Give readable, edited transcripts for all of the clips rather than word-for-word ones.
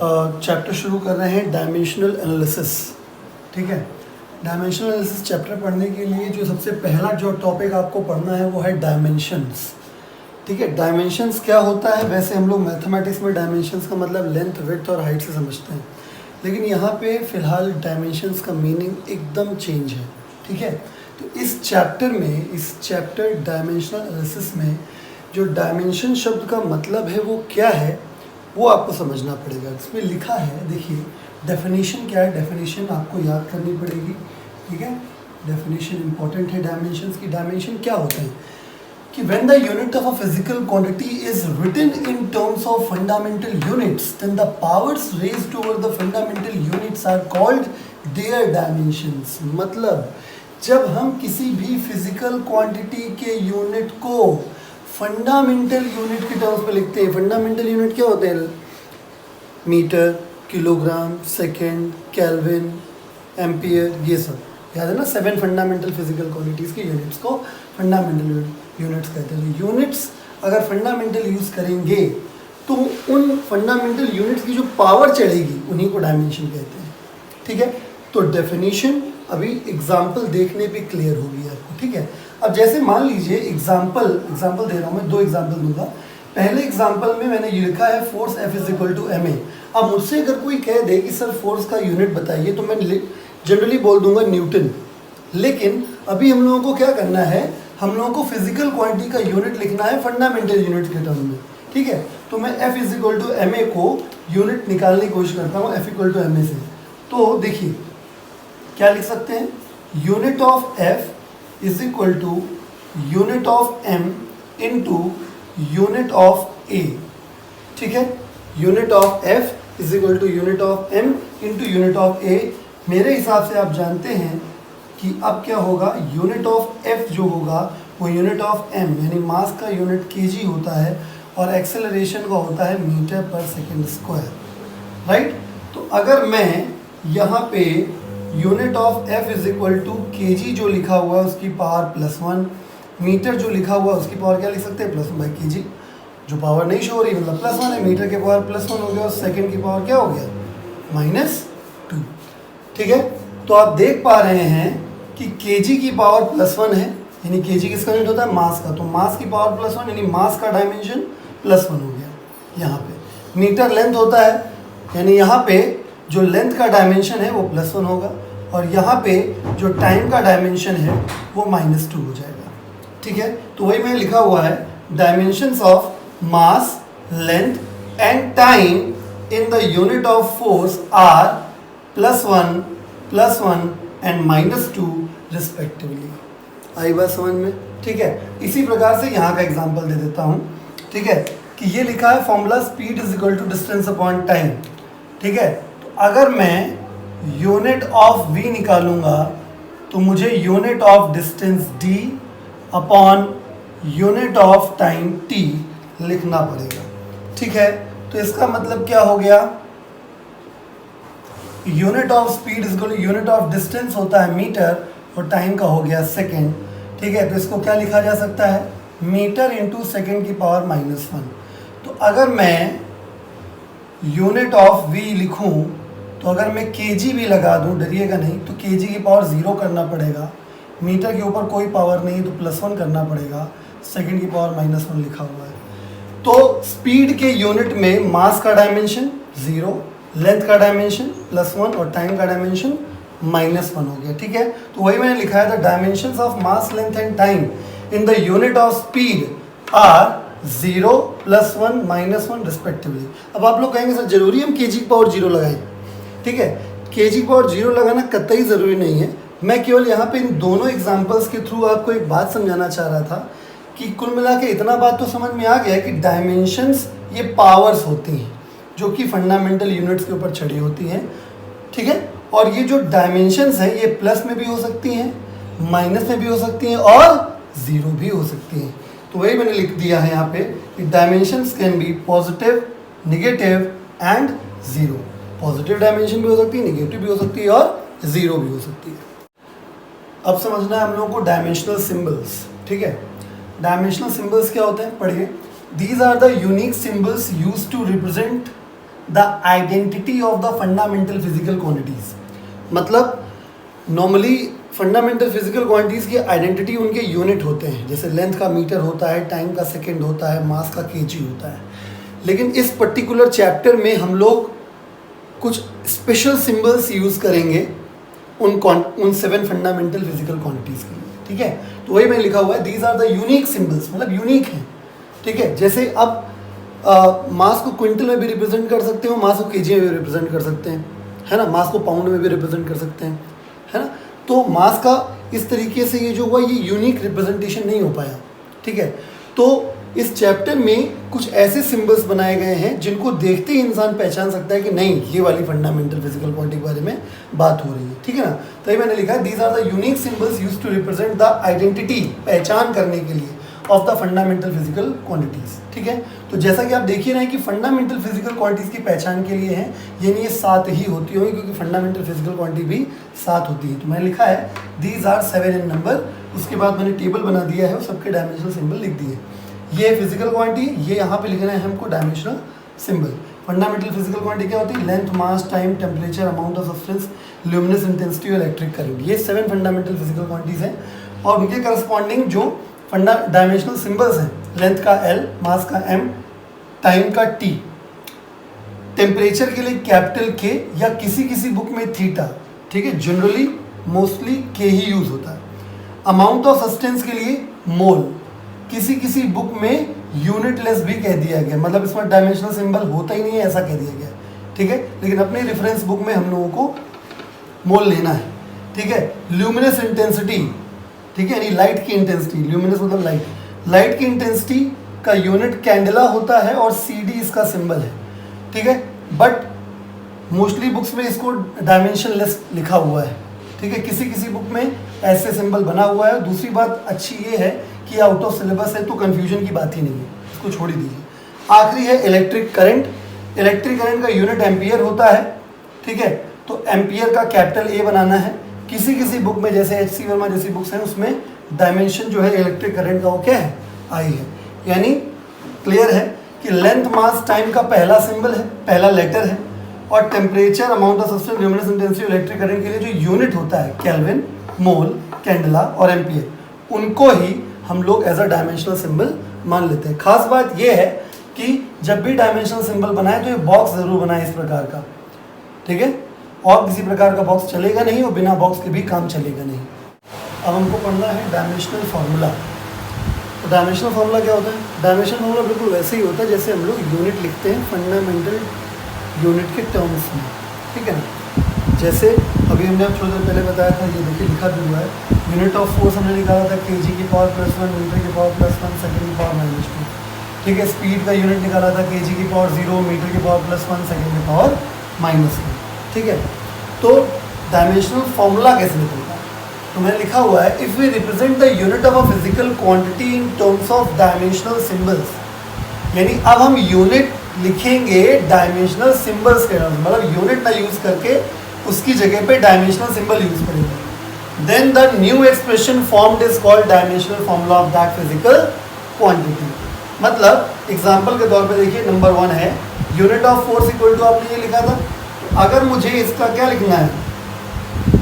Chapter शुरू कर रहे हैं डायमेंशनल एनालिसिस। ठीक है, डायमेंशनल एनालिसिस चैप्टर पढ़ने के लिए जो सबसे पहला जो टॉपिक आपको पढ़ना है वो है डायमेंशंस। ठीक है, डायमेंशंस क्या होता है? वैसे हम लोग मैथमेटिक्स में डायमेंशंस का मतलब लेंथ, विड्थ और हाइट से समझते हैं, लेकिन यहाँ पे फ़िलहाल डायमेंशंस का मीनिंग एकदम चेंज है। ठीक है, तो इस चैप्टर डायमेंशनल एनालिसिस में जो डायमेंशन शब्द का मतलब है वो क्या है वो आपको समझना पड़ेगा। इसमें लिखा है, देखिए डेफिनेशन क्या है, डेफिनेशन आपको याद करनी पड़ेगी। ठीक है, डेफिनेशन इंपॉर्टेंट है डायमेंशंस की। डायमेंशन क्या होते हैं कि when the unit of a physical quantity is written in terms of fundamental units, then the powers raised over the fundamental units are called their dimensions। मतलब जब हम किसी भी फिजिकल क्वांटिटी के यूनिट को फंडामेंटल यूनिट के terms में लिखते हैं। फंडामेंटल यूनिट क्या होते हैं? Metre, kilogram, second, kelvin, ampere, ये सब याद है ना। 7 फंडामेंटल फिजिकल क्वांटिटीज़ के यूनिट्स को फंडामेंटल यूनिट्स कहते हैं। यूनिट्स अगर फंडामेंटल यूज़ करेंगे तो उन फंडामेंटल यूनिट्स की जो पावर चढ़ेगी उन्हीं को डायमेंशन कहते हैं। ठीक है, तो डेफिनेशन अभी एग्जाम्पल देखने पे क्लियर होगी आपको। ठीक है, अब जैसे मान लीजिए एग्जाम्पल दे रहा हूँ मैं, 2 एग्जाम्पल दूंगा। पहले एग्जाम्पल में मैंने ये लिखा है फोर्स F = ma। अब मुझसे अगर कोई कह दे कि सर फोर्स का यूनिट बताइए तो मैं जनरली बोल दूंगा न्यूटन। लेकिन अभी हम लोगों को क्या करना है, हम लोगों को फिजिकल क्वांटिटी का यूनिट लिखना है फंडामेंटल यूनिट के टर्म में। ठीक है, तो मैं F = ma को यूनिट निकालने की कोशिश करता हूँ F = ma से। तो देखिए क्या लिख सकते हैं, unit of F = unit of M into unit of A। ठीक है, unit of F = unit of M into unit of A। मेरे हिसाब से आप जानते हैं कि अब क्या होगा, यूनिट ऑफ F जो होगा वो यूनिट ऑफ M यानी मास का यूनिट kg होता है और एक्सेलरेशन का होता है मीटर/सेकंड²। राइट, तो अगर मैं यहाँ पे यूनिट ऑफ F = kg जो लिखा हुआ है उसकी पावर +1, मीटर जो लिखा हुआ है उसकी पावर क्या लिख सकते हैं, +1/kg। जो पावर नहीं शो हो रही मतलब +1 है, मीटर के पावर +1 हो गया और सेकंड की पावर क्या हो गया, -2। ठीक है, तो आप देख पा रहे हैं कि kg की पावर +1 है, यानी kg किसका यूनिट होता है, मास का। तो मास की पावर +1 यानी मास का डायमेंशन +1 हो गया यहाँ पे। मीटर लेंथ होता है, यानी यहाँ पे जो लेंथ का डायमेंशन है वो +1 होगा और यहाँ पे जो टाइम का डायमेंशन है वो -2 हो जाएगा। ठीक है, तो वही मैंने लिखा हुआ है, dimensions of mass, length and time in the unit of force are +1 and -2 respectively. आई बात समझ में? ठीक है, इसी प्रकार से यहाँ का एग्जाम्पल दे देता हूँ। ठीक है, कि ये लिखा है formula speed = distance upon time. ठीक है, तो अगर मैं यूनिट ऑफ v निकालूंगा तो मुझे unit of distance d upon unit of time t लिखना पड़ेगा। ठीक है, तो इसका मतलब क्या हो गया, unit of speed unit of distance होता है मीटर और टाइम का हो गया सेकेंड। ठीक है, तो इसको क्या लिखा जा सकता है, मीटर इंटू सेकेंड की पावर -1। तो अगर मैं यूनिट ऑफ v लिखूं तो अगर मैं kg भी लगा दूं, डरिएगा नहीं, तो kg की पावर 0 करना पड़ेगा, मीटर के ऊपर कोई पावर नहीं तो +1 करना पड़ेगा, सेकंड की पावर -1 लिखा हुआ है। तो स्पीड के यूनिट में मास का डायमेंशन 0, लेंथ का डायमेंशन +1 और टाइम का डायमेंशन -1 हो गया। ठीक है, तो वही मैंने लिखा है, the dimensions of mass, length and time in the unit of speed are 0, +1, -1 respectively. अब आप लोग कहेंगे सर जरूरी हम kg की पावर 0 लगाएं? ठीक है, kg की पावर 0 लगाना कतई ज़रूरी नहीं है। मैं केवल यहाँ पे इन दोनों एग्जांपल्स के थ्रू आपको एक बात समझाना चाह रहा था कि कुल मिला के इतना बात तो समझ में आ गया कि डायमेंशंस ये पावर्स होती हैं जो कि फंडामेंटल यूनिट्स के ऊपर चढ़ी होती हैं। ठीक है, और ये जो डायमेंशंस हैं ये प्लस में भी हो सकती हैं, माइनस में भी हो सकती हैं और 0 भी हो सकती हैं। तो वही मैंने लिख दिया है यहाँ पे कि dimensions can be positive, negative and 0। Positive dimension भी हो सकती है, नेगेटिव भी हो सकती है और 0 भी हो सकती है। अब समझना है हम लोगों को डायमेंशनल सिंबल्स। ठीक है, डायमेंशनल सिंबल्स क्या होते हैं, पढ़िए। These are the unique symbols used to represent the identity of the fundamental physical quantities. मतलब नॉर्मली फंडामेंटल फिजिकल क्वांटिटीज की आइडेंटिटी उनके यूनिट होते हैं, जैसे लेंथ का मीटर होता है, टाइम का सेकेंड होता है, मास का केजी होता है। लेकिन इस पर्टिकुलर चैप्टर में हम लोग कुछ स्पेशल सिंबल्स यूज़ करेंगे उन 7 फंडामेंटल फिजिकल क्वांटिटीज़ के लिए, ठीक है। तो वही मैंने लिखा हुआ है, these are the unique symbols, मतलब यूनिक हैं, ठीक है। जैसे अब मास को क्विंटल में भी रिप्रेजेंट कर सकते हो, मास को केजी में भी रिप्रेजेंट कर सकते हैं, है ना, मास को पाउंड में भी रिप्रेजेंट कर सकते हैं, है ना। तो मास का इस तरीके से ये जो हुआ ये यूनिक रिप्रेजेंटेशन नहीं हो पाया, ठीक है। तो इस चैप्टर में कुछ ऐसे सिंबल्स बनाए गए हैं जिनको देखते ही इंसान पहचान सकता है कि नहीं, ये वाली फंडामेंटल फिजिकल क्वांटिटी के बारे में बात हो रही है, ठीक है ना। तो ये मैंने लिखा है, these are the unique symbols used to represent the identity, पहचान करने के लिए, of the fundamental physical quantities, ठीक है। तो जैसा कि आप देख ही रहे हैं कि फंडामेंटल फिजिकल क्वांटिटीज की पहचान के लिए है, ये नहीं 7 ही होती होंगी, क्योंकि फंडामेंटल फिजिकल क्वांटिटी भी 7 होती है। तो मैंने लिखा है दीज आर 7 इन नंबर, उसके बाद मैंने टेबल बना दिया है और सबके डायमेंशनल सिंबल लिख दिए। ये फिजिकल क्वांटिटी, ये यहाँ पे लिखना है हमको dimensional symbol. Fundamental physical quantity क्या होती है? Length, mass, time, temperature, amount of substance, luminous intensity और इलेक्ट्रिक करंट। ये 7 फंडामेंटल फिजिकल क्वांटिटीज हैं और उनके करस्पॉन्डिंग जो डायमेंशनल सिंबल्स हैं, लेंथ का L, मास का M, टाइम का T, टेम्परेचर के लिए कैपिटल K या किसी किसी बुक में थीटा, ठीक है। जनरली मोस्टली K ही यूज होता है। अमाउंट ऑफ सब्सटेंस के लिए मोल, किसी किसी बुक में यूनिटलेस भी कह दिया गया, मतलब इसमें डायमेंशनल सिंबल होता ही नहीं है, ऐसा कह दिया गया, ठीक है। लेकिन अपनी रेफरेंस बुक में हम लोगों को मोल लेना है, ठीक है। ल्यूमिनस इंटेंसिटी, ठीक है, यानी लाइट की इंटेंसिटी, ल्यूमिनस मतलब लाइट, लाइट की इंटेंसिटी का यूनिट कैंडेला होता है और CD इसका सिंबल है, ठीक है। बट मोस्टली बुक्स में इसको डायमेंशनलेस लिखा हुआ है, ठीक है। किसी किसी बुक में ऐसे सिंबल बना हुआ है। दूसरी बात अच्छी ये है कि आउट ऑफ सिलेबस है तो कंफ्यूजन की बात ही नहीं है, इसको छोड़ ही दीजिए। आखिरी है इलेक्ट्रिक करंट। इलेक्ट्रिक करंट का यूनिट एम्पियर होता है, ठीक है। तो एम्पियर का कैपिटल A बनाना है। किसी किसी बुक में जैसे HC वर्मा जैसी बुक्स हैं उसमें डायमेंशन जो है इलेक्ट्रिक करंट का वो क्या है? I है। यानी क्लियर है कि लेंथ, मास, टाइम का पहला सिंबल है, पहला लेटर है, और temperature, amount of substance, luminous intensity, electric current के लिए जो यूनिट होता है केल्विन, मोल, कैंडला और एम्पियर, उनको ही हम लोग एज अ डायमेंशनल सिंबल मान लेते हैं। खास बात यह है कि जब भी डायमेंशनल सिंबल बनाए तो ये बॉक्स जरूर बनाए इस प्रकार का, ठीक है। और किसी प्रकार का बॉक्स चलेगा नहीं और बिना बॉक्स के भी काम चलेगा नहीं। अब हमको पढ़ना है डायमेंशनल फार्मूला। तो डायमेंशनल फार्मूला क्या होता है? डायमेंशनल फार्मूला बिल्कुल वैसे ही होता है जैसे हम लोग यूनिट लिखते हैं फंडामेंटल यूनिट के टर्म्स में, ठीक है ना। जैसे अभी हमने अब थोड़ी देर पहले बताया था, ये देखिए लिखा भी हुआ है, यूनिट ऑफ फोर्स हमने निकाला था kg की पावर +1, मीटर की पावर +1, सेकेंड की पावर -2, ठीक है। स्पीड का यूनिट निकाला था kg की पावर 0, मीटर की पावर +1, सेकेंड की पावर -1, ठीक है। तो डायमेंशनल फॉर्मूला कैसे निकलता है? तो मैंने लिखा हुआ है, if we represent the unit of a physical quantity in terms of dimensional symbols, यानी अब हम यूनिट लिखेंगे डायमेंशनल सिंबल्स के नाम, मतलब यूनिट ना यूज करके उसकी जगह पे डायमेंशनल सिंबल यूज करेंगे। Then the new expression formed is called dimensional formula of that physical quantity. मतलब एग्जांपल के तौर पे देखिए, नंबर 1 है unit of force equal to, आपने ये लिखा था। तो अगर मुझे इसका क्या लिखना है?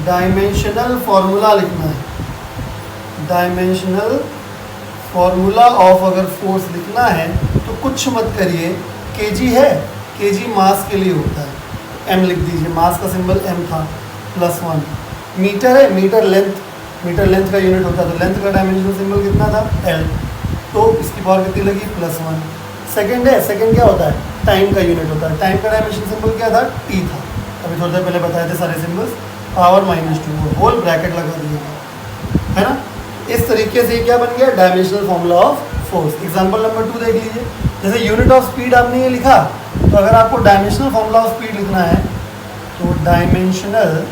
डायमेंशनल फॉर्मूला लिखना है। डायमेंशनल फॉर्मूला ऑफ अगर फोर्स लिखना है तो कुछ मत करिए, kg है, kg मास के लिए होता है, m लिख दीजिए, मास का सिंबल m था, +1। मीटर है, मीटर लेंथ का यूनिट होता है, तो लेंथ का डायमेंशनल सिंबल कितना था? l, तो इसकी पावर कितनी लगी? +1। सेकंड है, सेकंड क्या होता है? टाइम का यूनिट होता है, टाइम का डायमेंशनल सिंबल क्या था? t था। अभी थोड़ी देर पहले बताए थे सारे सिंबल्स, पावर -2, होल ब्रैकेट लगा दिया था, है ना। इस तरीके से क्या बन गया? Dimensional formula of force. Example number 2 देख लीजिए, जैसे यूनिट ऑफ स्पीड आपने ये लिखा, तो अगर आपको डायमेंशनल फॉर्मूला ऑफ स्पीड लिखना है तो डायमेंशनल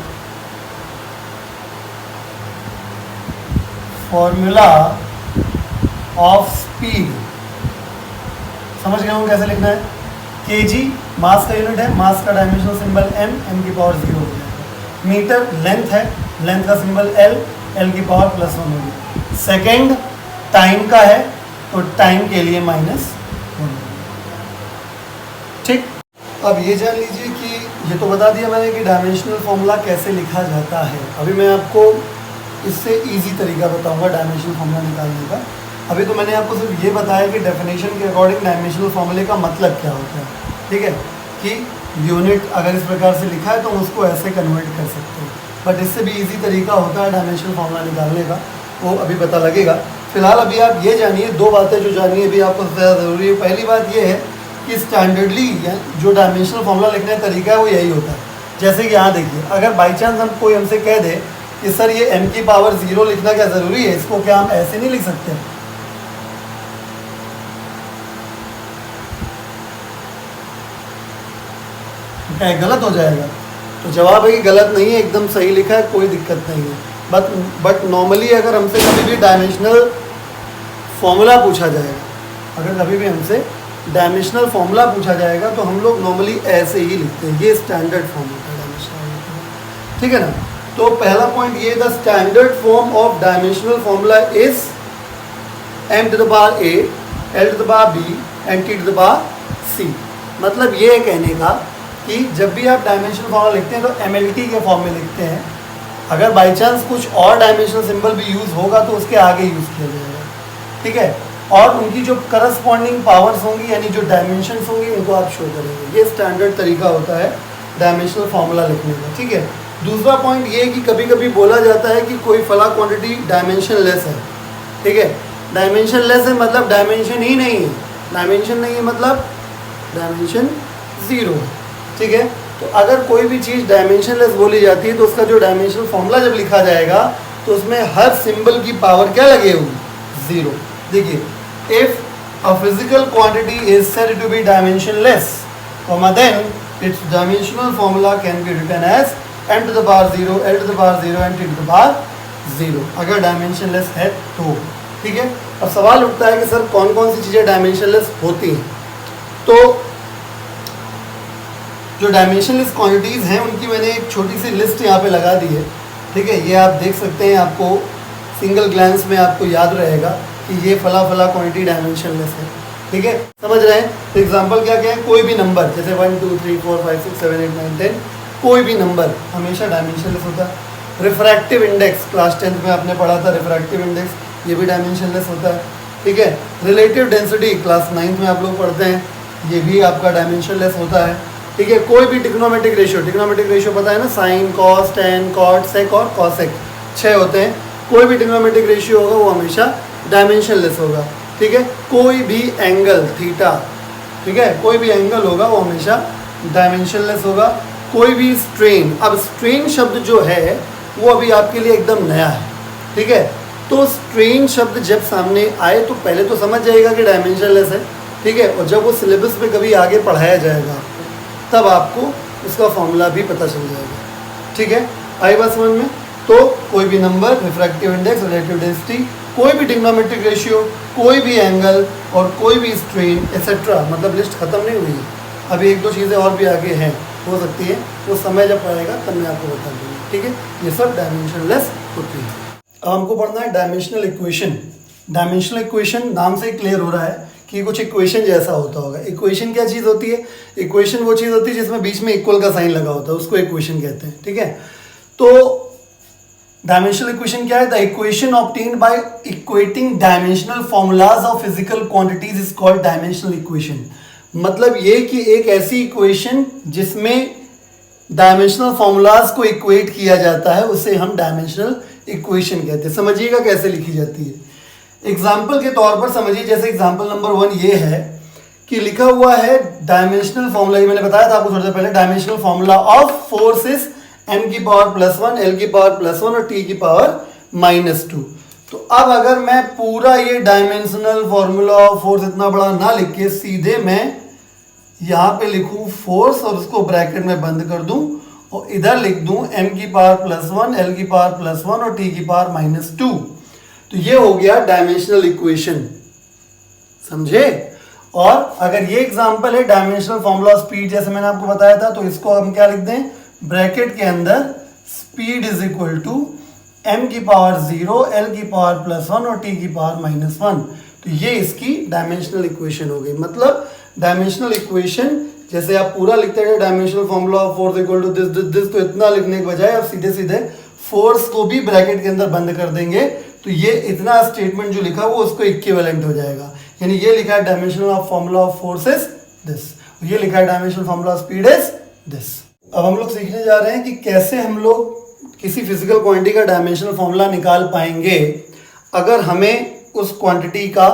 फॉर्मूला ऑफ स्पीड, समझ गए हम कैसे लिखना है? kg मास का यूनिट है, मास का डायमेंशनल सिंबल m की पावर 0 हो जाएगा। मीटर लेंथ है, लेंथ का सिंबल l की पावर +1 होगी। सेकेंड टाइम का है तो टाइम के लिए -1, ठीक। अब ये जान लीजिए कि ये तो बता दिया मैंने कि डायमेंशनल फॉर्मूला कैसे लिखा जाता है। अभी मैं आपको इससे इजी तरीका बताऊंगा डायमेंशनल फॉर्मूला निकालने का। अभी तो मैंने आपको सिर्फ ये बताया कि डेफिनेशन के अकॉर्डिंग डायमेंशनल फॉर्मूले का मतलब क्या होता है, ठीक है, कि यूनिट अगर इस प्रकार से लिखा है तो हम उसको ऐसे कन्वर्ट कर सकते हैं। बट इससे भी इजी तरीका होता है डायमेंशनल फॉर्मूला निकालने का, वो अभी पता लगेगा। फिलहाल अभी आप ये जानिए, दो बातें जो जानिए अभी आपको सबसे ज़्यादा ज़रूरी है। पहली बात ये है कि स्टैंडर्डली जो डायमेंशनल फॉर्मूला लिखने का तरीका है वो यही होता है। जैसे कि यहाँ देखिए, अगर बाई चांस हम कोई हमसे कह दे कि सर ये m की पावर 0 लिखना क्या ज़रूरी है, इसको क्या हम ऐसे नहीं लिख सकते? क्या गलत हो जाएगा? तो जवाब है कि गलत नहीं है, एकदम सही लिखा है, कोई दिक्कत नहीं है। बट नॉर्मली अगर हमसे कभी भी डायमेंशनल फॉर्मूला पूछा जाएगा, अगर कभी भी हमसे डायमेंशनल फॉर्मूला पूछा जाएगा तो हम लोग नॉर्मली ऐसे ही लिखते हैं। ये स्टैंडर्ड फॉर्म होता है डायमेंशनल, ठीक है ना। तो पहला पॉइंट ये, the standard form of dimensional formula is m to the power a, l to the power b and t to the power c। मतलब ये है कहने का कि जब भी आप डायमेंशनल फॉर्मूला लिखते हैं तो MLT के फॉर्म में लिखते हैं। अगर बाई चांस कुछ और डायमेंशनल सिंबल भी यूज़ होगा तो उसके आगे यूज़ किया जाएगा, ठीक है। और उनकी जो करस्पॉन्डिंग पावर्स होंगी यानी जो डायमेंशंस होंगी उनको आप शो करेंगे। ये स्टैंडर्ड तरीका होता है डायमेंशनल फॉर्मूला लिखने का, ठीक है। दूसरा पॉइंट ये कि कभी कभी बोला जाता है कि कोई फला क्वांटिटी डायमेंशन लेस है, ठीक है। डायमेंशन लेस है मतलब डायमेंशन ही नहीं है, डायमेंशन नहीं है मतलब डायमेंशन ज़ीरो है, ठीक है। तो अगर कोई भी चीज़ डायमेंशन लेस बोली जाती है तो उसका जो डायमेंशनल फॉर्मूला जब लिखा जाएगा तो उसमें हर सिंबल की पावर क्या लगे होगी? ज़ीरो। देखिए, if a physical quantity is said to be dimensionless, then its dimensional formula can be written as m to the power 0, l to the power 0 and t to the power 0। अगर dimensionless है तो, ठीक है। अब सवाल उठता है कि सर कौन कौन सी चीज़ें dimensionless होती हैं। तो जो डायमेंशनलेस क्वांटिटीज़ हैं उनकी मैंने एक छोटी सी लिस्ट यहाँ पे लगा दी है, ठीक है। ये आप देख सकते हैं, आपको सिंगल ग्लैंस में आपको याद रहेगा कि ये फला फला क्वांटिटी डायमेंशनलेस है, ठीक है। समझ रहे हैं? तो एग्जांपल क्या क्या है? कोई भी नंबर जैसे 1 2 3 4 5 6 7 8 9 10, कोई भी नंबर हमेशा डायमेंशनलेस होता है। रिफ्रैक्टिव इंडेक्स, क्लास 10th में आपने पढ़ा था रिफ्रैक्टिव इंडेक्स, ये भी डायमेंशनलेस होता है, ठीक है। रिलेटिव डेंसिटी क्लास 9th में आप लोग पढ़ते हैं, ये भी आपका डायमेंशनलेस होता है, ठीक है। कोई भी ट्रिग्नोमेट्रिक रेशियो पता है ना, साइन, कॉस, टैन, कॉट, सेक और कॉसेक 6 होते हैं। कोई भी ट्रिग्नोमेट्रिक रेशियो होगा वो हमेशा डायमेंशनलेस होगा, ठीक है। कोई भी एंगल थीटा, ठीक है, कोई भी एंगल होगा वो हमेशा डायमेंशनलेस होगा। कोई भी स्ट्रेन, अब स्ट्रेन शब्द जो है वो अभी आपके लिए एकदम नया है, ठीक है। तो स्ट्रेन शब्द जब सामने आए तो पहले तो समझ जाएगा कि डायमेंशनलेस है, ठीक है। और जब वो सिलेबस में कभी आगे पढ़ाया जाएगा तब आपको उसका फॉर्मूला भी पता चल जाएगा, ठीक है। आई बात समझ में? तो कोई भी number, refractive index, relative density, कोई भी ट्रिग्नोमेट्रिक रेशियो, कोई भी एंगल और कोई भी स्ट्रेन एक्सेट्रा, मतलब लिस्ट खत्म नहीं हुई है, अभी एक दो चीज़ें और भी आगे हैं, हो सकती है, वो समय जब आएगा तब मैं आपको बता दूँगा, ठीक है। ये सब डायमेंशनलेस होती है। अब हमको पढ़ना है डायमेंशनल इक्वेशन। डायमेंशनल इक्वेशन नाम से क्लियर हो रहा है कि कुछ इक्वेशन जैसा होता होगा। इक्वेशन क्या चीज़ होती है? इक्वेशन वो चीज़ होती है जिसमें बीच में इक्वल का साइन लगा होता है, उसको इक्वेशन कहते हैं, ठीक है। तो डायमेंशनल इक्वेशन क्या है? The equation obtained by equating dimensional formulas of physical quantities is called dimensional equation. मतलब ये कि एक ऐसी इक्वेशन जिसमें डायमेंशनल फॉर्मूलाज को इक्वेट किया जाता है उसे हम डायमेंशनल इक्वेशन कहते हैं। समझिएगा कैसे लिखी जाती है। एग्जाम्पल के तौर पर समझिए, जैसे एग्जाम्पल नंबर 1 ये है कि लिखा हुआ है डायमेंशनल फॉर्मूला, ये मैंने बताया था आपको थोड़ी देर पहले, dimensional formula of forces m की पावर +1, l की पावर +1 और t की पावर -2। तो अब अगर मैं पूरा ये डायमेंशनल फॉर्मूला ऑफ फोर्स इतना बड़ा ना लिख के सीधे मैं यहाँ पे लिखूं फोर्स और उसको ब्रैकेट में बंद कर दूं और इधर लिख दूं m की पावर +1, l की पावर +1 और t की पावर -2, तो ये हो गया डायमेंशनल इक्वेशन, समझे। और अगर ये एग्जांपल है डायमेंशनल फॉर्मूला ऑफ स्पीड, जैसे मैंने आपको बताया था, तो इसको हम क्या लिख दें ब्रैकेट के अंदर, speed is equal to m की पावर 0, l की पावर +1 और t की पावर -1। तो ये इसकी डायमेंशनल इक्वेशन हो गई। मतलब डायमेंशनल इक्वेशन जैसे आप पूरा लिखते हैं dimensional formula of force equal to this this this, तो इतना लिखने के बजाय आप सीधे सीधे फोर्स को भी ब्रैकेट के अंदर बंद कर देंगे, तो ये इतना स्टेटमेंट जो लिखा वो उसको इक्विवेलेंट हो जाएगा। यानी ये लिखा है dimensional of formula of force is this, ये लिखा है dimensional formula of speed is this. अब हम लोग सीखने जा रहे हैं कि कैसे हम लोग किसी फिजिकल क्वांटिटी का डायमेंशनल फॉर्मूला निकाल पाएंगे अगर हमें उस क्वांटिटी का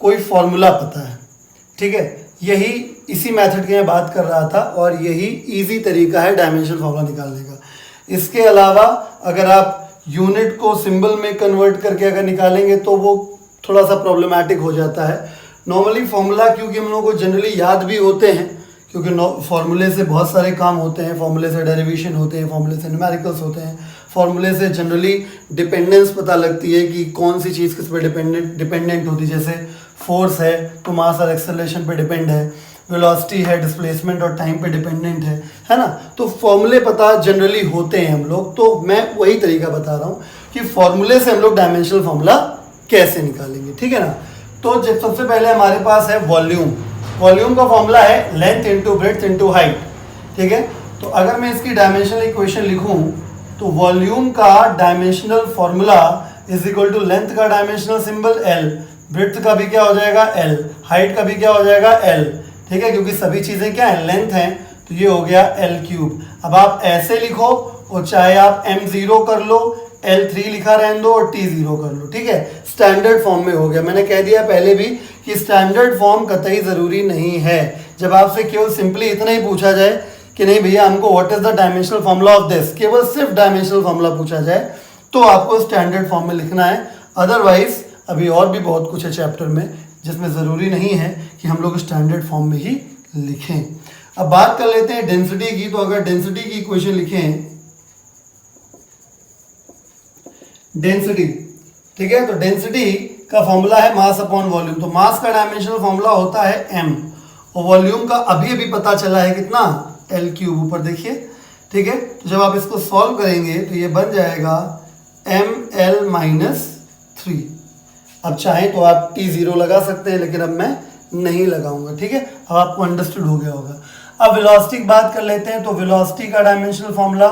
कोई फॉर्मूला पता है। ठीक है, यही इसी मेथड की मैं बात कर रहा था और यही इजी तरीका है डायमेंशनल फॉर्मूला निकालने का। इसके अलावा अगर आप यूनिट को सिंबल में कन्वर्ट करके अगर निकालेंगे तो वो थोड़ा सा प्रॉब्लमैटिक हो जाता है। नॉर्मली फॉर्मूला क्योंकि हम लोगों को जनरली याद भी होते हैं, क्योंकि फॉर्मूले से बहुत सारे काम होते हैं, फॉर्मूले से डेरिवेशन होते हैं, फॉर्मूले से न्यूमेरिकल्स होते हैं, फॉर्मूले से जनरली डिपेंडेंस पता लगती है कि कौन सी चीज़ किस पे डिपेंडेंट होती है। जैसे फोर्स है तो मास और एक्सेलरेशन पे डिपेंड है, वेलोसिटी है डिस्प्लेसमेंट और टाइम पे डिपेंडेंट है ना। तो फॉर्मूले पता जनरली होते हैं हम लोग, तो मैं वही तरीका बता रहा हूँ कि फॉर्मूले से हम लोग डायमेंशनल फॉर्मूला कैसे निकालेंगे। ठीक है ना। तो जब सबसे पहले हमारे पास है वॉल्यूम। वॉल्यूम का फॉर्मूला है length into breadth into height. ठीक है, तो अगर मैं इसकी डायमेंशनल इक्वेशन लिखूं तो वॉल्यूम का dimensional formula is equal to length का डायमेंशनल सिंबल एल, ब्रेड्थ का भी क्या हो जाएगा एल, हाइट का भी क्या हो जाएगा एल। ठीक है, क्योंकि सभी चीजें क्या है लेंथ हैं, तो ये हो गया एल क्यूब। अब आप ऐसे लिखो और चाहे आप m0 कर लो, L3 लिखा रहने दो और T0 कर लो। ठीक है, स्टैंडर्ड फॉर्म में हो गया। मैंने कह दिया पहले भी कि स्टैंडर्ड फॉर्म कतई जरूरी नहीं है। जब आपसे केवल सिंपली इतना ही पूछा जाए कि नहीं भैया हमको what is the dimensional formula of this, केवल सिर्फ डायमेंशनल फॉर्मूला पूछा जाए तो आपको स्टैंडर्ड फॉर्म में लिखना है। अदरवाइज अभी और भी बहुत कुछ है चैप्टर में जिसमें ज़रूरी नहीं है कि हम लोग स्टैंडर्ड फॉर्म में ही लिखें। अब बात कर लेते हैं डेंसिटी की। तो अगर डेंसिटी की इक्वेशन लिखें, डेंसिटी, ठीक है, तो डेंसिटी का फॉर्मूला है मास अपॉन वॉल्यूम। तो मास का डायमेंशनल फॉर्मूला होता है m और वॉल्यूम का अभी पता चला है कितना L क्यूब, ऊपर देखिए। ठीक है, तो जब आप इसको सॉल्व करेंगे तो ये बन जाएगा ml-3। अब चाहें तो आप T0 लगा सकते हैं, लेकिन अब मैं नहीं लगाऊंगा। ठीक है, अब आपको अंडरस्टूड हो गया होगा। अब वेलोसिटी की बात कर लेते हैं। तो वेलोसिटी का dimensional formula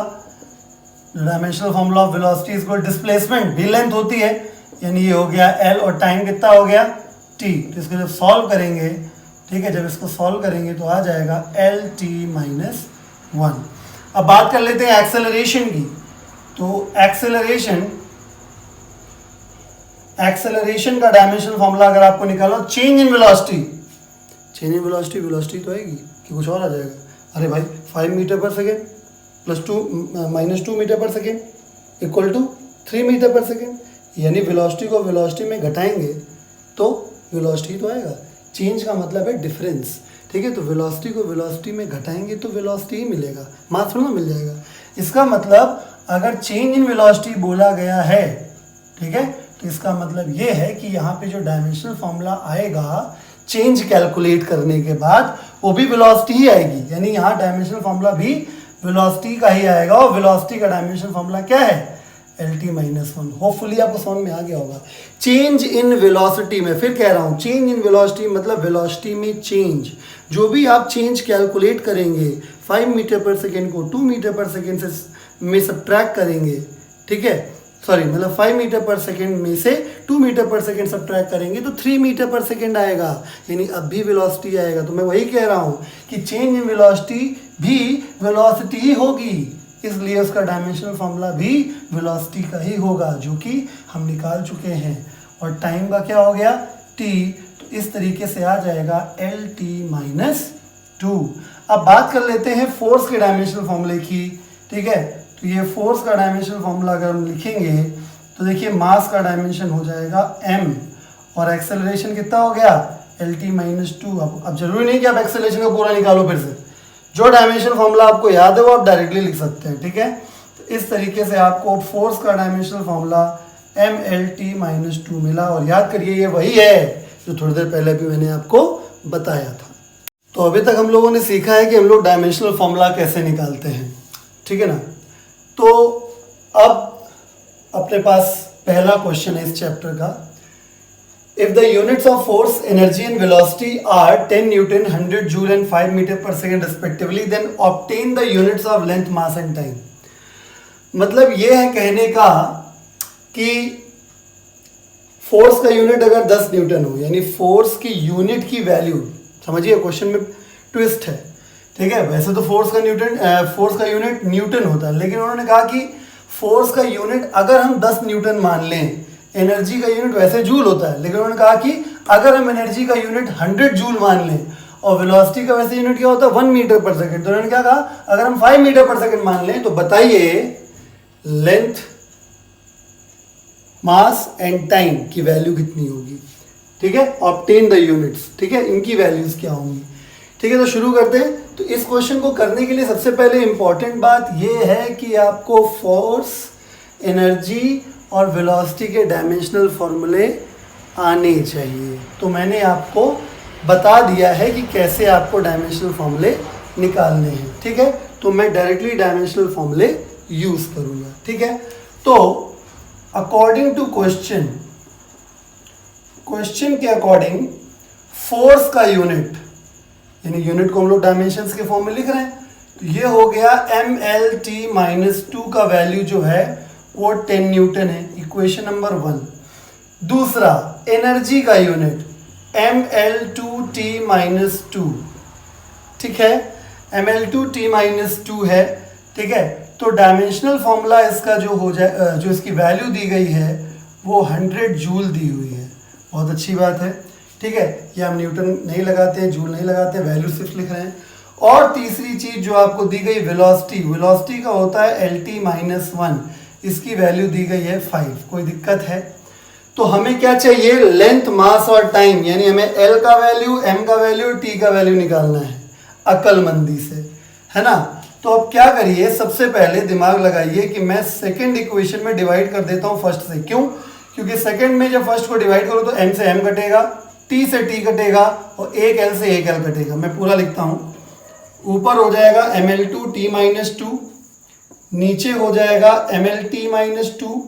of velocity is equal displacement भी लेंथ होती है, यानी ये हो गया L और टाइम कितना हो गया T। तो इसको जब सॉल्व करेंगे, ठीक है, जब इसको सॉल्व करेंगे तो आ जाएगा LT-1। अब बात कर लेते हैं एक्सेलरेशन की। तो एक्सेलरेशन का डायमेंशनल फॉर्मूला अगर आपको निकालना, चेंज इन वेलोसिटी तो आएगी कि कुछ और आ जाएगा। अरे भाई 5 मीटर पर सेकेंड प्लस 2 -2 मीटर पर सेकेंड इक्वल टू 3 मीटर पर सेकेंड, यानी वेलोसिटी को वेलोसिटी में घटाएंगे तो वेलोसिटी तो आएगा। चेंज का मतलब है डिफरेंस। ठीक है, तो वेलोसिटी को वेलोसिटी में घटाएंगे तो वेलोसिटी ही मिलेगा, मास थोड़ा मिल जाएगा। इसका मतलब अगर चेंज इन वेलोसिटी बोला गया है, ठीक है, तो इसका मतलब ये है कि यहाँ पे जो डायमेंशनल फॉर्मूला आएगा चेंज कैलकुलेट करने के बाद वो भी वेलोसिटी ही आएगी, यानी यहाँ डायमेंशनल फॉर्मूला भी वेलोसिटी का ही आएगा। और वेलोसिटी का डायमेंशनल फॉर्मूला क्या है LT-1। होपफुली आपको समझ में आ गया होगा। चेंज इन वेलोसिटी में, फिर कह रहा हूँ, चेंज इन वेलोसिटी मतलब वेलोसिटी में चेंज। जो भी आप चेंज कैलकुलेट करेंगे 5 मीटर पर सेकेंड को 2 मीटर पर सेकेंड से में सब्ट्रैक्ट करेंगे, ठीक है, सॉरी मतलब 5 मीटर पर सेकेंड में से 2 मीटर पर सेकेंड सब्ट्रैक्ट करेंगे तो 3 मीटर पर सेकेंड आएगा, यानी अब भी वेलोसिटी आएगा। तो मैं वही कह रहा हूँ कि चेंज इन वेलोसिटी भी वेलोसिटी ही होगी, इसलिए उसका डायमेंशनल फॉर्मूला भी वेलोसिटी का ही होगा, जो कि हम निकाल चुके हैं। और टाइम का क्या हो गया t, तो इस तरीके से आ जाएगा LT-2। अब बात कर लेते हैं फोर्स के डायमेंशनल फॉर्मूले की। ठीक है, तो ये फोर्स का डायमेंशनल फॉर्मूला अगर हम लिखेंगे तो देखिए मास का डायमेंशन हो जाएगा m और एक्सेलरेशन कितना हो गया LT-2। अब जरूरी नहीं कि आप एक्सेलरेशन का पूरा निकालो, फिर से जो डायमेंशनल फॉर्मूला आपको याद है वो आप डायरेक्टली लिख सकते हैं। ठीक है, तो इस तरीके से आपको फोर्स का डायमेंशनल फॉर्मूला MLT-2 मिला। और याद करिए ये वही है जो थोड़ी देर पहले भी मैंने आपको बताया था। तो अभी तक हम लोगों ने सीखा है कि हम लोग डायमेंशनल फॉर्मूला कैसे निकालते हैं, ठीक है ना। तो अब अपने पास पहला क्वेश्चन है इस चैप्टर का If the units of force, energy and velocity are 10 Newton, 100 Joule and 5 meter per second respectively, then obtain the units of length, mass and time. मतलब ये है कहने का कि फोर्स का यूनिट अगर 10 न्यूटन हो, यानी फोर्स की यूनिट की वैल्यू, समझिए क्वेश्चन में ट्विस्ट है, ठीक है। वैसे तो फोर्स का यूनिट न्यूटन होता है, लेकिन उन्होंने कहा कि फोर्स का यूनिट अगर हम 10 न्यूटन मान लें, एनर्जी का यूनिट वैसे जूल होता है, लेकिन उन्होंने कहा कि अगर हम एनर्जी का यूनिट 100 जूल मान लें और वेलोसिटी का वैसे यूनिट क्या होता है 1 मीटर पर सेकंड, तो उन्होंने क्या कहा अगर हम 5 मीटर पर सेकंड मान लें तो बताइए लेंथ, मास एंड टाइम की वैल्यू कितनी होगी, ठीक है। ऑब्टेन द यूनिट्स, ठीक है, इनकी वैल्यूज क्या होंगी, ठीक है। तो शुरू करते हैं। तो इस क्वेश्चन को करने के लिए सबसे पहले इंपॉर्टेंट बात यह है कि आपको फोर्स, एनर्जी और वेलोसिटी के डायमेंशनल फॉर्मूले आने चाहिए। तो मैंने आपको बता दिया है कि कैसे आपको डायमेंशनल फॉर्मूले निकालने हैं, ठीक है। तो मैं डायरेक्टली डायमेंशनल फॉर्मूले यूज करूंगा, ठीक है। तो अकॉर्डिंग टू क्वेश्चन के अकॉर्डिंग फोर्स का यूनिट, यानी यूनिट को हम लोग डायमेंशंस के फॉर्म में लिख रहे हैं, तो ये हो गया mlt-2 का वैल्यू जो है वो 10 न्यूटन है, इक्वेशन नंबर 1। दूसरा एनर्जी का यूनिट ml2t-2, ठीक है, ml2t-2 है, ठीक है। तो डायमेंशनल फॉर्मूला इसका जो इसकी वैल्यू दी गई है वो 100 जूल दी हुई है। बहुत अच्छी बात है, ठीक है। ये हम न्यूटन नहीं लगाते हैं, जूल नहीं लगाते, वैल्यू सिर्फ लिख रहे हैं। और तीसरी चीज जो आपको दी गई वेलोसिटी का होता है lt-1, इसकी वैल्यू दी गई है 5। कोई दिक्कत है? तो हमें क्या चाहिए, लेंथ, मास और टाइम, यानी हमें L का वैल्यू, M का वैल्यू, T का वैल्यू निकालना है अक्लमंदी से, है ना। तो अब क्या करिए, सबसे पहले दिमाग लगाइए कि मैं सेकंड इक्वेशन में डिवाइड कर देता हूं फर्स्ट से। क्यों? क्योंकि सेकंड में जब फर्स्ट को डिवाइड करो तो M से M कटेगा, T से T कटेगा और एक L से एक L कटेगा। मैं पूरा लिखता हूं, ऊपर हो जाएगा ml2t-2, नीचे हो जाएगा mlt-2,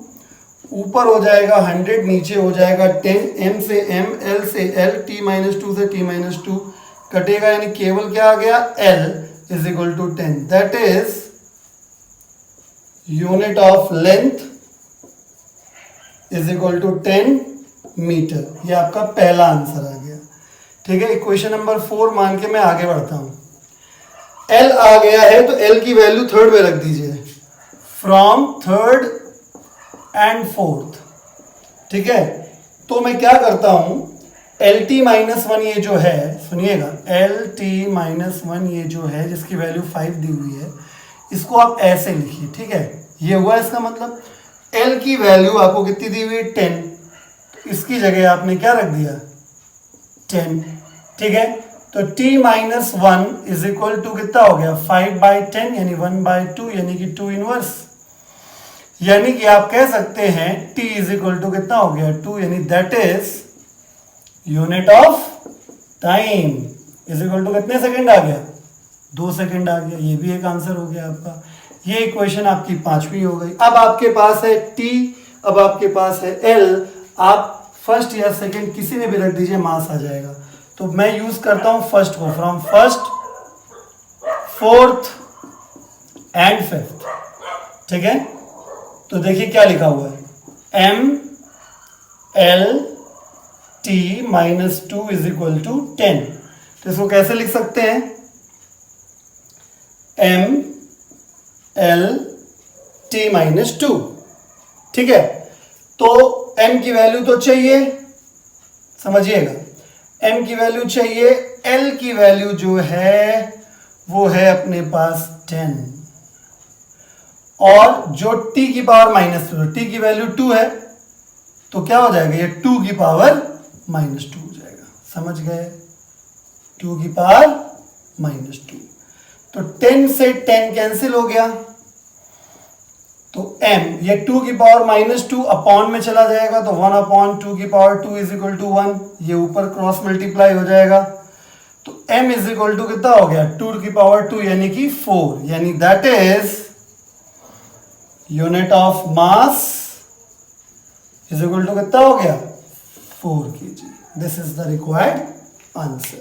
ऊपर हो जाएगा 100, नीचे हो जाएगा 10, M से M, L से L, t-2 से t-2 कटेगा, यानी केवल क्या आ गया, L is equal to 10, that is unit of length is equal to 10 metre. ये आपका पहला आंसर आ गया, ठीक है। इक्वेशन नंबर 4 मान के मैं आगे बढ़ता हूं। L आ गया है तो L की वैल्यू थर्ड में रख दीजिए, फ्रॉम थर्ड एंड फोर्थ, ठीक है। तो मैं क्या करता हूं, LT-1 ये जो है, सुनिएगा, LT-1 ये जो है जिसकी वैल्यू 5 दी हुई है, इसको आप ऐसे लिखिए, ठीक है। ये हुआ इसका मतलब L की वैल्यू आपको कितनी दी हुई है, 10, तो इसकी जगह आपने क्या रख दिया, 10, ठीक है। तो t-1 इज इक्वल टू कितना हो गया, 5/10 यानी 1/2 यानी कि 2 इनवर्स, यानी कि आप कह सकते हैं t इज इक्वल टू कितना हो गया, 2, यानी that is unit of time is equal to कितने सेकंड आ गया, 2 सेकंड आ गया। ये भी एक आंसर हो गया आपका। ये इक्वेशन आपकी 5वीं हो गई। अब आपके पास है t, अब आपके पास है L, आप फर्स्ट या सेकंड किसी में भी रख दीजिए, मास आ जाएगा। तो मैं यूज करता हूं फर्स्ट को, from first, fourth and fifth, ठीक है। तो देखिए क्या लिखा हुआ है, ml-t-2 इज इक्वल टू 10। तो इसको कैसे लिख सकते हैं, ml-t-2, ठीक है। तो m की वैल्यू तो चाहिए, समझिएगा, m की वैल्यू चाहिए, L की वैल्यू जो है वो है अपने पास 10, और जो t की पावर -2, t की वैल्यू 2 है, तो क्या हो जाएगा, ये 2 की पावर -2 हो जाएगा, समझ गए, 2 की पावर -2। तो 10 से 10 कैंसिल हो गया, तो m ये 2 की पावर -2 अपॉन में चला जाएगा, तो 1/2 की पावर 2 इज इक्वल टू 1, ये ऊपर क्रॉस मल्टीप्लाई हो जाएगा। तो m इज इक्वल टू कितना हो गया, 2 की पावर 2 यानी कि 4, यानी that is unit of mass is equal to कितना हो गया, 4 kg. This is the required answer.